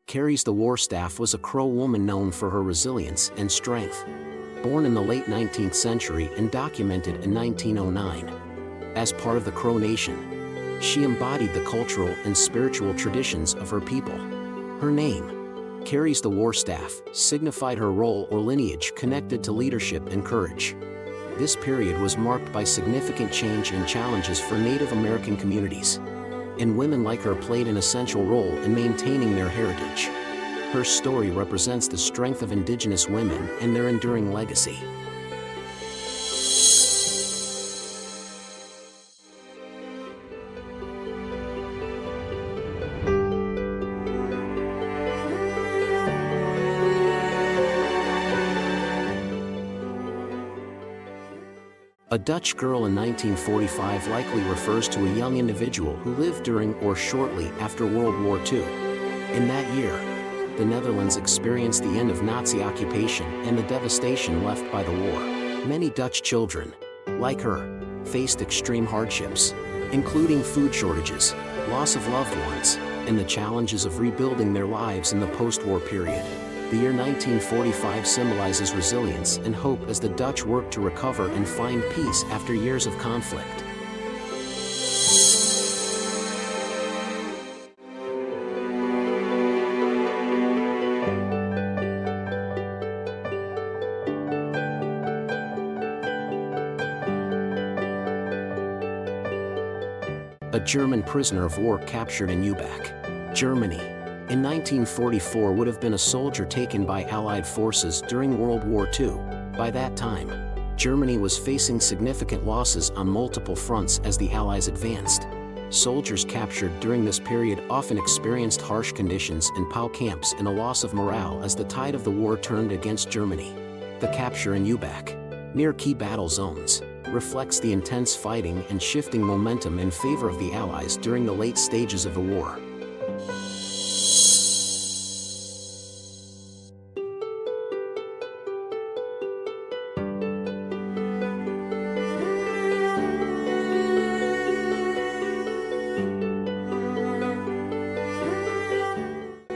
carries the war staff was a Crow woman known for her resilience and strength. Born in the late 19th century and documented in 1909. As part of the Crow Nation, she embodied the cultural and spiritual traditions of her people. Her name, carries the war staff, signified her role or lineage connected to leadership and courage. This period was marked by significant change and challenges for Native American communities, and women like her played an essential role in maintaining their heritage. Her story represents the strength of Indigenous women and their enduring legacy. A Dutch girl in 1945 likely refers to a young individual who lived during or shortly after World War II. In that year, the Netherlands experienced the end of Nazi occupation and the devastation left by the war. Many Dutch children, like her, faced extreme hardships, including food shortages, loss of loved ones, and the challenges of rebuilding their lives in the post-war period. The year 1945 symbolizes resilience and hope as the Dutch worked to recover and find peace after years of conflict. A German prisoner of war captured in Ubak, Germany, in 1944 would have been a soldier taken by Allied forces during World War II. By that time, Germany was facing significant losses on multiple fronts as the Allies advanced. Soldiers captured during this period often experienced harsh conditions in POW camps and a loss of morale as the tide of the war turned against Germany. The capture in Ubak, near key battle zones, reflects the intense fighting and shifting momentum in favor of the Allies during the late stages of the war.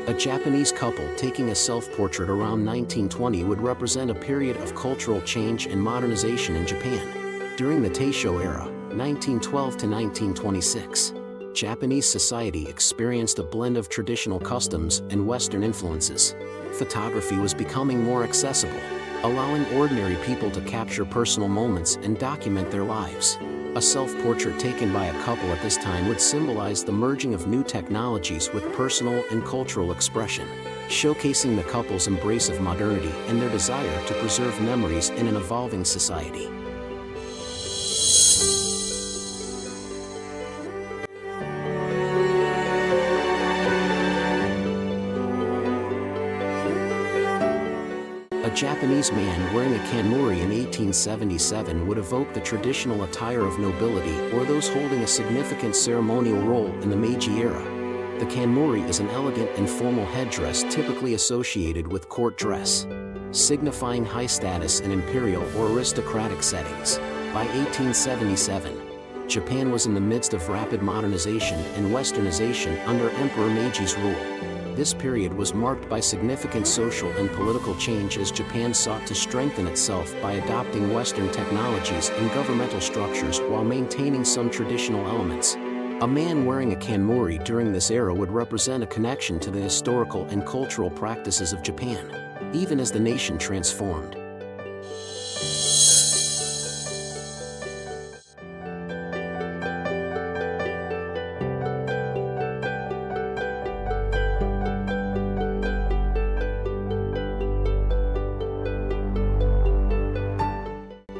A Japanese couple taking a self-portrait around 1920 would represent a period of cultural change and modernization in Japan. During the Taisho era, 1912 to 1926, Japanese society experienced a blend of traditional customs and Western influences. Photography was becoming more accessible, allowing ordinary people to capture personal moments and document their lives. A self-portrait taken by a couple at this time would symbolize the merging of new technologies with personal and cultural expression, showcasing the couple's embrace of modernity and their desire to preserve memories in an evolving society. A Japanese man wearing a kanmuri in 1877 would evoke the traditional attire of nobility or those holding a significant ceremonial role in the Meiji era. The kanmuri is an elegant and formal headdress typically associated with court dress, signifying high status in imperial or aristocratic settings. By 1877, Japan was in the midst of rapid modernization and westernization under Emperor Meiji's rule. This period was marked by significant social and political change as Japan sought to strengthen itself by adopting Western technologies and governmental structures while maintaining some traditional elements. A man wearing a kanmuri during this era would represent a connection to the historical and cultural practices of Japan, even as the nation transformed.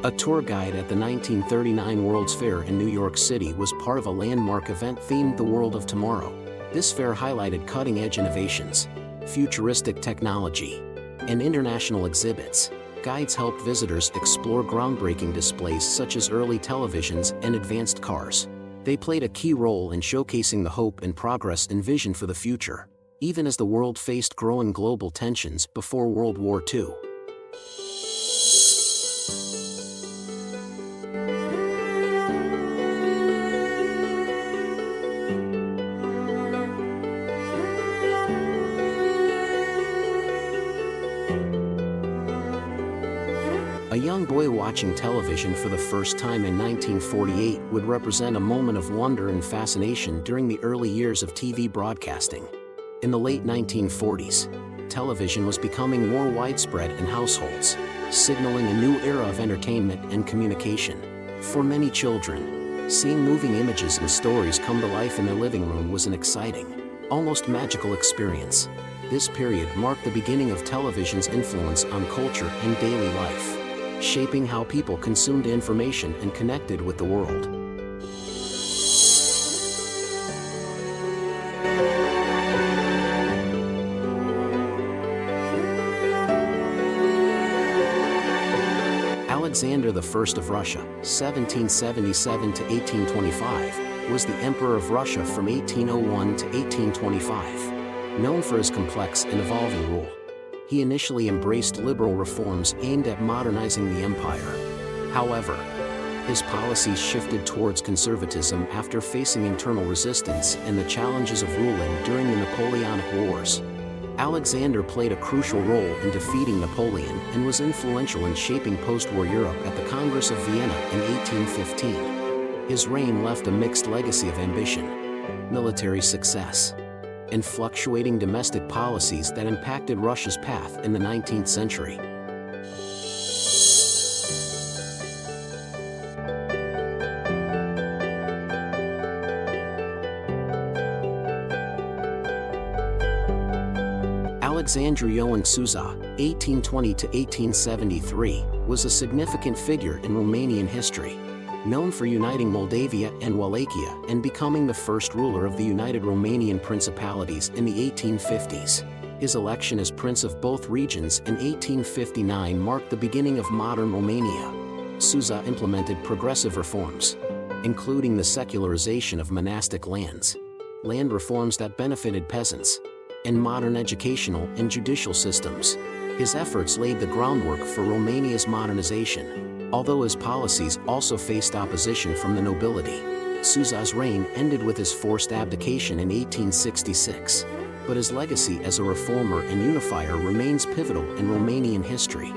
A tour guide at the 1939 World's Fair in New York City was part of a landmark event themed The World of Tomorrow. This fair highlighted cutting-edge innovations, futuristic technology, and international exhibits. Guides helped visitors explore groundbreaking displays such as early televisions and advanced cars. They played a key role in showcasing the hope and progress and vision for the future, even as the world faced growing global tensions before World War II. young boy watching television for the first time in 1948 would represent a moment of wonder and fascination during the early years of TV broadcasting. In the late 1940s, television was becoming more widespread in households, signaling a new era of entertainment and communication. For many children, seeing moving images and stories come to life in their living room was an exciting, almost magical experience. This period marked the beginning of television's influence on culture and daily life, shaping how people consumed information and connected with the world. Alexander I of Russia, 1777 to 1825, was the Emperor of Russia from 1801 to 1825. Known for his complex and evolving rule, he initially embraced liberal reforms aimed at modernizing the empire. However, his policies shifted towards conservatism after facing internal resistance and the challenges of ruling during the Napoleonic Wars. Alexander played a crucial role in defeating Napoleon and was influential in shaping post-war Europe at the Congress of Vienna in 1815. His reign left a mixed legacy of ambition, military success, and fluctuating domestic policies that impacted Russia's path in the 19th century. Alexandru Ioan Suza, 1820 to 1873, was a significant figure in Romanian history, known for uniting Moldavia and Wallachia and becoming the first ruler of the United Romanian Principalities in the 1850s. His election as prince of both regions in 1859 marked the beginning of modern Romania. Suza implemented progressive reforms, including the secularization of monastic lands, land reforms that benefited peasants, and modern educational and judicial systems. His efforts laid the groundwork for Romania's modernization, although his policies also faced opposition from the nobility. Suza's reign ended with his forced abdication in 1866, but his legacy as a reformer and unifier remains pivotal in Romanian history.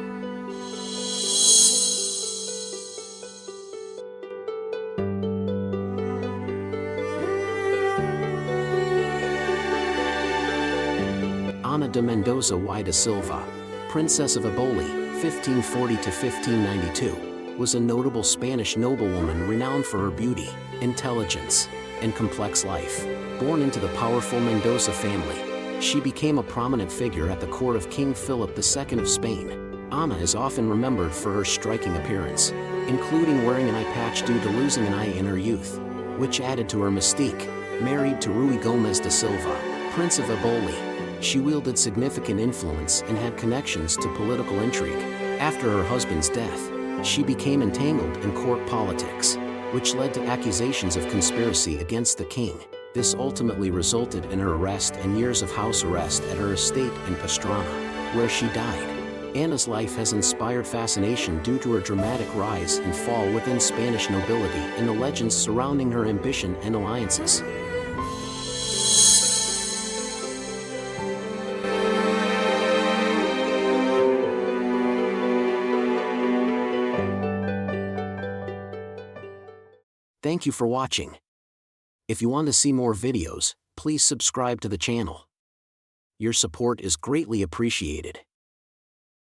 Ana de Mendoza y de Silva, Princess of Éboli, 1540 to 1592, was a notable Spanish noblewoman renowned for her beauty, intelligence, and complex life. Born into the powerful Mendoza family, she became a prominent figure at the court of King Philip II of Spain. Ana is often remembered for her striking appearance, including wearing an eye patch due to losing an eye in her youth, which added to her mystique. Married to Rui Gomes de Silva, Prince of Éboli, she wielded significant influence and had connections to political intrigue. After her husband's death, she became entangled in court politics, which led to accusations of conspiracy against the king. This ultimately resulted in her arrest and years of house arrest at her estate in Pastrana, where she died. Ana's life has inspired fascination due to her dramatic rise and fall within Spanish nobility and the legends surrounding her ambition and alliances. Thank you for watching. If you want to see more videos, please subscribe to the channel. Your support is greatly appreciated.